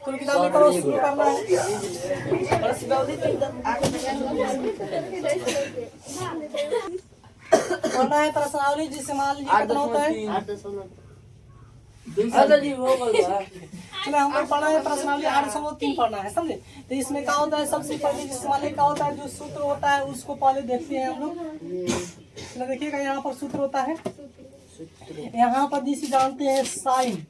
तो किताब करो, शुरू करना है। पढ़ना है प्रश्नावली, जिससे मान लीजिए कितना होता है। चलो हमको पढ़ना है प्रश्नावली 803 पढ़ना है, समझे। तो इसमें क्या होता है, सबसे पहले जिससे मान लीजिए क्या होता है, जो सूत्र होता है उसको पहले देखते हैं हम लोग। चलो देखिएगा, यहाँ पर सूत्र होता है, यहाँ पर जिसे जानते हैं साइन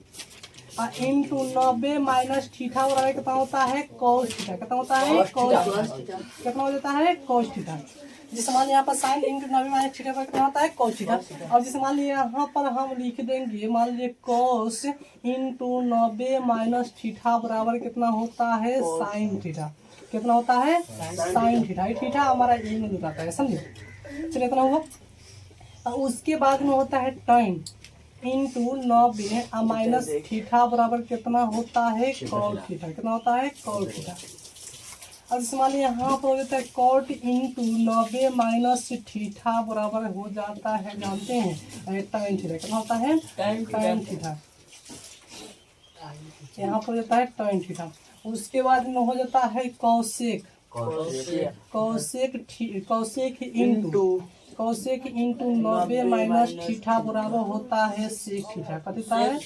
इंटू 90 माइनस थीटा बराबर कितना होता है, कॉस थीटा। कितना होता है, कॉस थीटा। कितना हो जाता है, कॉस थीटा। जिस मान यहाँ पर साइन इंटू 90 माइनस थीटा पर कितना होता है, कॉस थीटा। और जिस मान लीजिए यहाँ पर हम लिख देंगे, मान लीजिए कॉस इंटू 90 माइनस थीटा बराबर कितना होता है, साइन थीटा। कितना होता है, साइन थीटा। थीटा हमारा ये में जाता है, समझे। चलिए इतना हुआ। उसके बाद में होता है टाइम इंटू 90 माइनस थीटा बराबर कितना होता है, कॉट थीटा। कितना होता है, कॉट थीटा। अब मान लीजिए यहाँ पर हो जाता है कॉट इंटू 90 माइनस थीटा बराबर हो जाता है, जानते हैं, टाइम थीटा। कितना होता है, टाइम थीटा। यहाँ पर हो जाता है टाइम थीटा। उसके बाद में हो जाता है कौसेक इंटू 90 माइनस थीटा बराबर होता है सेक थीटा। कितना है,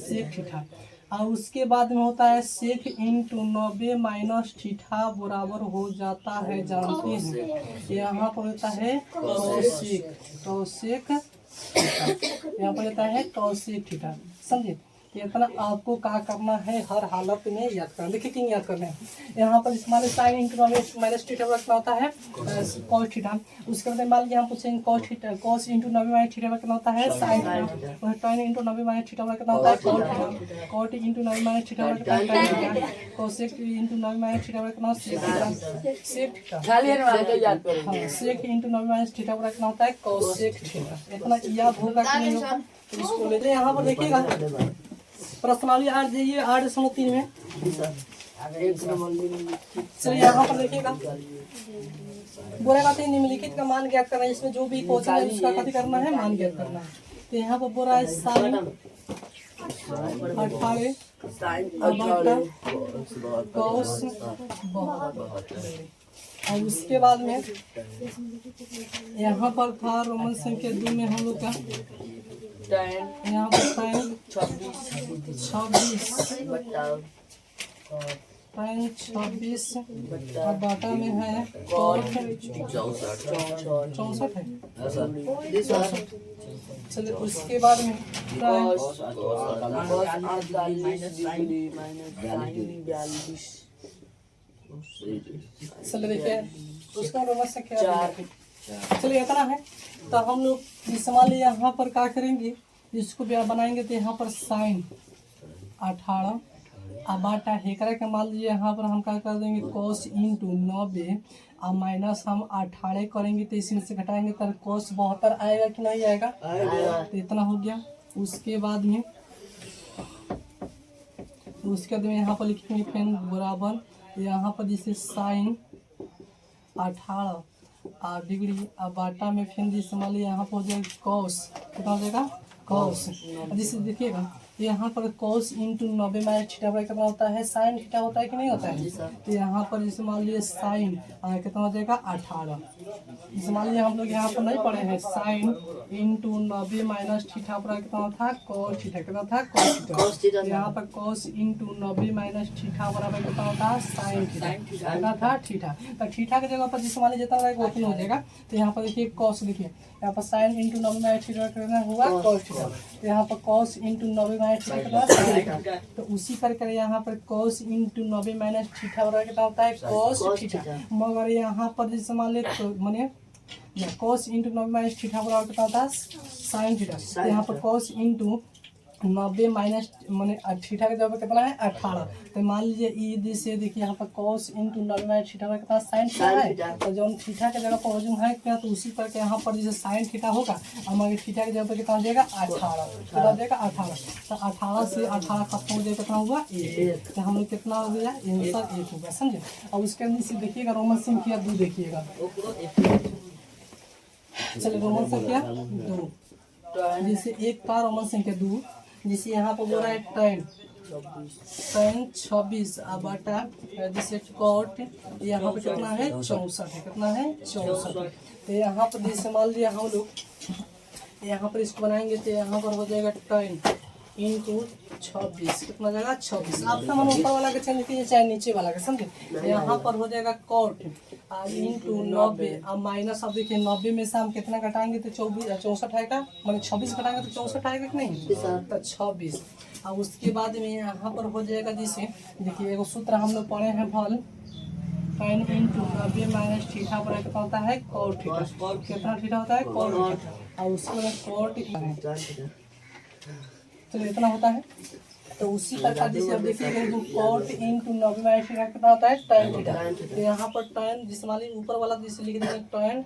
सेक थीटा। और उसके बाद में होता है सेक इंटू 90 माइनस थीटा बराबर हो जाता है, जानते हैं, यहाँ पर होता है कौसेक थीटा। यहाँ पर होता है कौसेक थीटा, समझे। इतना आपको क्या करना है, हर हालत में याद करना। देखिए क्यों याद करना है, यहाँ पर मान लीजिए साइन इंटू 90 माइनस थीटा कितना होता है, कॉस थीटा। उसके बाद मान लीजिए हम पूछेंगे cos theta, cos into 90 minus theta कितना होता है, साइन थीटा। और टाइन इंटू 90 माइनस थीटा कितना होता है, cot theta. Cot into 90 minus theta कितना होता है, tan theta. Cosec into 90 minus theta कितना, सेक थीटा। सेक थीटा, हाँ, सेक इंटू 90 माइनस थीटा कितना होता है, कोसेक थीटा। इतना याद होगा कि नहीं होगा, इसको ले जाइए। यहाँ पर देखिएगा प्रश्नावली 803 में। चलिए यहाँ पर देखिएगा, बोला बात है निम्नलिखित का मान ज्ञात करना है। इसमें जो भी क्वेश्चन है उसका कथी करना है, मान ज्ञात करना है। तो यहाँ पर बोला है साइन 18 कॉस 72। और उसके बाद में यहाँ पर था रोमन संख्या 2 में हम लोग का यहाँ पर साइन 26 और बाटा में है कॉट 64 है। चलिए उसके बाद में चलिए देखिए उसका रोमन संख्या 4। चलिए इतना है। तो हम लोग इस मान लीजिए यहाँ पर क्या करेंगे, इसको बनाएंगे। तो यहाँ पर साइन 18 और बाटा हेकरा के मान लीजिए यहाँ पर हम क्या कर देंगे, कॉस इंटू 90 और माइनस हम 18 करेंगे। तो इसी में से घटाएंगे तो कॉस 72 आएगा कि नहीं आएगा, तो इतना हो गया। उसके बाद में यहाँ पर लिखेंगे फिर बराबर, यहाँ पर जैसे साइन 18 डिग्री और बाटा में फिर जिस मान लीजिए यहाँ पर हो जाएगा कॉस। कितना हो जाएगा, कॉस। जिससे देखिएगा यहाँ पर कॉस इंटू 90 माइनस थीटा बराबर कितना होता है, साइन थीटा होता है कि नहीं होता है। तो यहाँ पर जैसे मान लीजिए साइन कितना हो जाएगा 18। जैसे मान लीजिए हम लोग यहाँ पर नहीं पढ़े हैं, साइन इंटू 90 माइनस थीटा बराबर कितना था, कॉस थीटा। कितना था, कॉस थीटा। यहाँ पर कॉस इंटू 90 माइनस थीटा बराबर कितना होता है, साइन थीटा। कितना था, थीटा। तो थीटा की जगह पर जैसे मान लीजिए जितना रहेगा उतना हो जाएगा। तो यहाँ पर देखिए कॉस लिखिए, यहाँ पर साइन इंटू 90 माइनस थीटा कितना हुआ, कॉस थीटा। तो यहाँ पर कॉस इंटू 90 माइनस थीटा, तो उसी करके यहाँ पर cos इंटू 90 माइनस थीटा बराबर कितना होता है, cos थीटा। मगर यहाँ पर जैसे मान ले तो माने cos इंटू 90 माइनस थीटा बराबर कितना होता है, साइन थीटा। तो यहाँ पर cos इंटू 90 माइनस मैंने थीटा के जगह कितना है 18। तो मान लीजिए ये जैसे देखिए यहाँ पर cos इंटू 90 माइनस थीटा कितना साइन थीटा है। तो जब थीटा के जगह पर वजन है क्या, तो उसी करके यहाँ पर जैसे साइन थीटा होगा और मगर थीटा के जगह पर कितना हो जाएगा 18। कितना हो जाएगा 18। तो 18 से 18 खत्म हो जाएगा, कितना हुआ 1। तो हम लोग कितना हो गया, आंसर 1 हो गया, समझे। और उसके अंदर से देखिएगा रोमन संख्या 2 देखिएगा। चलिए रोमन संख्या 2 जैसे एक था रोमन संख्या 2, जिसे यहाँ पर बोल रहा है tan साइन 26 बटा जैसे कॉट यहाँ पे कितना है 64 है, कितना है 64। तो यहाँ पर जैसे मान लिया हम लोग यहाँ पर इसको बनाएंगे तो यहाँ पर हो जाएगा 10 इंटू 26, कितना हो जाएगा 26। आपका मन ऊपर वाला का चेंज कीजिए चाहे नीचे वाला का, समझे। यहाँ पर हो जाएगा कॉट इंटू 90 अब माइनस, अब देखिए 90 में से हम कितना घटाएंगे तो 64 आएगा, मतलब 26 घटाएंगे तो 64 आएगा कि नहीं, तो 26। अब उसके बाद में यहाँ पर हो जाएगा जैसे देखिए एगो सूत्र हम लोग पढ़े हैं फल tan इंटू 90 माइनस थीटा पर कितना होता है कॉट थीटा, कितना थीटा होता है कॉट थीटा, और उसके बाद कॉट चलो इतना होता है। तो उसी प्रकार जैसे अब देखिए कॉट इंटू 90 माइनस थीटा कितना होता है tan थीटा। तो यहाँ पर tan जिस मान लीजिए ऊपर वाला जैसे लिख देंगे tan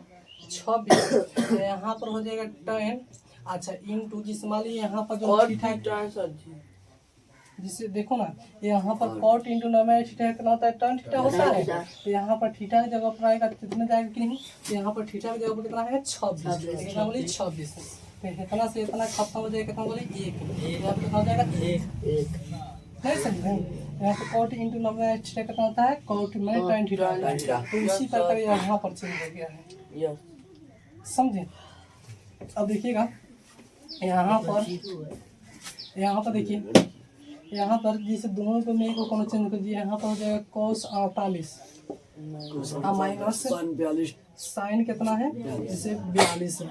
26, तो यहाँ पर हो जाएगा tan अच्छा इंटू जिस मान लीजिए यहाँ पर जो थीटा जिसे देखो ना यहाँ पर कॉट इंटू 90 माइनस थीटा कितना होता है tan थीटा होता है। तो यहाँ पर थीटा की जगह पर आएगा कितना जाएगा कि नहीं, तो यहाँ पर थीटा की जगह पर कितना है 26, कितना बोली 26। इतना से इतना खत्म हो जाएगा, कितना बोली 1, यहाँ पे कितना हो जाएगा 1 नहीं समझे। यहाँ पे कॉट इंटू 90 माइनस थीटा कितना होता है कॉट में tan थीटा, तो उसी प्रकार यहाँ पर चेंज हो गया है, समझे। अब देखिएगा यहाँ पर देखिए यहाँ पर जैसे दोनों को मेरे को चेंज कर दिया, यहाँ पर हो जाएगा cos 48 माइनस साइन कितना है जैसे 42 है।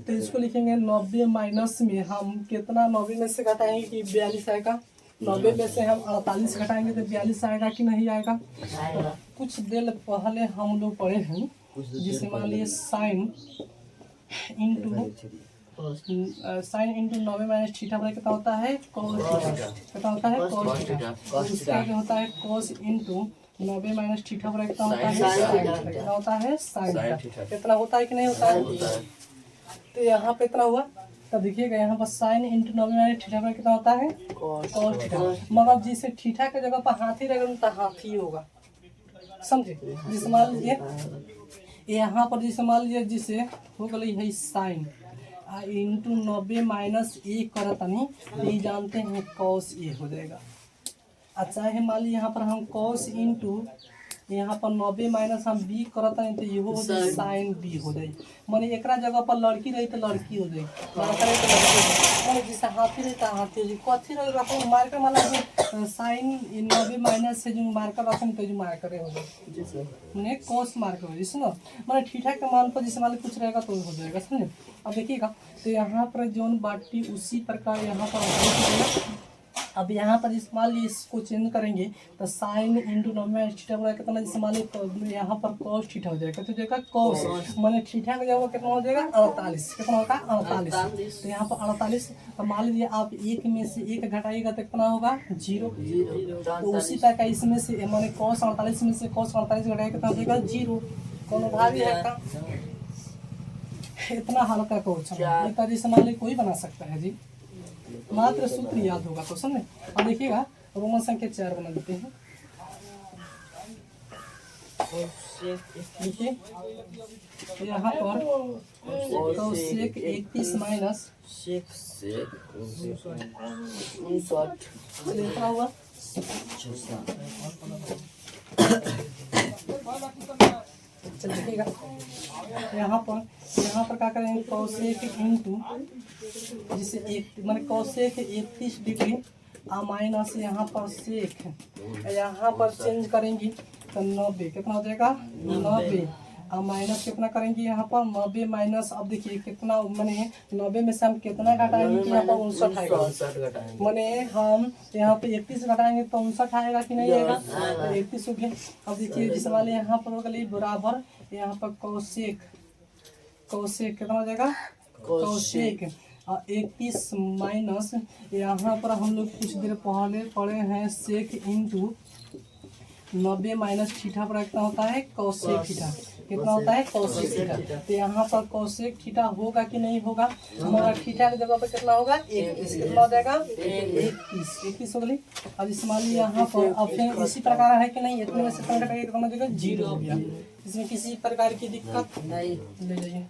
तो इसको लिखेंगे 90 माइनस में हम कितना 90 में से घटाएंगे कि 42 आएगा, 90 में से हम 48 घटाएंगे तो 42 आएगा कि नहीं आएगा। कुछ देर पहले हम लोग पढ़े हैं जिसे मान लीजिए साइन इंटू 90 माइनस थीटा पर कितना होता है cos थीटा, कितना होता है cos थीटा। उसका जो होता है cos इंटू 90 माइनस थीटा पर कितना होता है sin थीटा, कितना होता है sin थीटा, कितना होता है कि नहीं होता है। तो यहाँ पे इतना हुआ, तब देखिएगा यहाँ पर साइन इंटू 90 माइनस थीटा पर कितना होता है cos थीटा, मगर जिसे थीटा के जगह पर हाथी रहेगा तो हाथी होगा, समझे। जिसे मान लीजिए यहाँ पर जिसे मान लीजिए जिसे हो गई है साइन इंटू 90 माइनस 1 करतनी तो ये जानते हैं cos a हो जाएगा। अच्छा है मान लीजिए यहाँ पर हम cos इंटू यहाँ पर 90 माइनस हम b करतनी तो ये हो जाए साइन b हो जाए, माने एक जगह पर लड़की रही तो लड़की हो जाए, लड़का रही तो लड़की हो जाए, माने जिसे हाथी रही तो हाथी हो जाए। कथी रहेगा तो मार्कर वाला जो साइन 90 माइनस से जो मार्कर रखें तो जो मार्कर हो जाए मैंने cos मार्कर हो जिससे ना माने थीटा के मान पर जिसे मान कुछ रहेगा तो हो जाएगा, समझे। अब देखिएगा तो यहाँ पर जोन बाटी उसी प्रकार यहाँ पर अब यहाँ पर इस मान लीजिए इसको चेंज करेंगे तो साइन इंटू 90 माइनस थीटा बराबर कितना जैसे मान लीजिए तो यहाँ पर cos थीटा हो जाएगा, कितना हो जाएगा cos माने थीटा का जगह कितना हो जाएगा 48, कितना होगा 48। तो यहाँ पर 48 तो मान लीजिए आप एक में से एक घटाइएगा तो कितना होगा 0। तो उसी तरह का इसमें से माने cos 48 में से cos 48 घटाएगा कितना हो जाएगा 0, कौन भाग जाएगा। इतना हल्का क्वेश्चन एक तरीके से मान लीजिए कोई बना सकता है जी, मात्र सूत्र याद होगा तो समझे। अब देखिएगा रोमन संख्या 4 बना देते हैं। देखिए यहाँ पर cosec 31 माइनस लिखा हुआ देखिएगा यहाँ पर क्या करेंगे cosec इंटू जिसे एक माने cosec 31 डिग्री माइनस यहाँ पर सेक यहाँ पर चेंज करेंगे तो 90 कितना हो जाएगा 90 माइनस कितना करेंगे यहाँ पर 90 माइनस अब देखिए कितना माने 90 में से हम कितना घटाएंगे कि यहाँ पर 59 आएगा, माने हम यहाँ पे 31 घटाएंगे तो 59 आएगा कि नहीं आएगा, तो 31 हो गया। अब देखिए जिस वाले यहाँ पर हो गई बराबर यहाँ पर cosec कितना हो जाएगा cosec 31 माइनस यहाँ पर हम लोग कुछ देर पहले पढ़े हैं सेक इंटू 90 माइनस थीटा पर कितना होता है cosec थीटा, कितना होता है cosec थीटा। तो यहाँ पर cosec थीटा होगा कि नहीं होगा, हमारा थीटा की जगह पर कितना होगा 21, कितना हो जाएगा 21 हो गई। अब इस मान लीजिए यहाँ पर अब फिर इसी प्रकार है कि नहीं, इतने में से कितना हो जाएगा 0 हो गया। इसमें किसी प्रकार की दिक्कत नहीं, ले जाइए।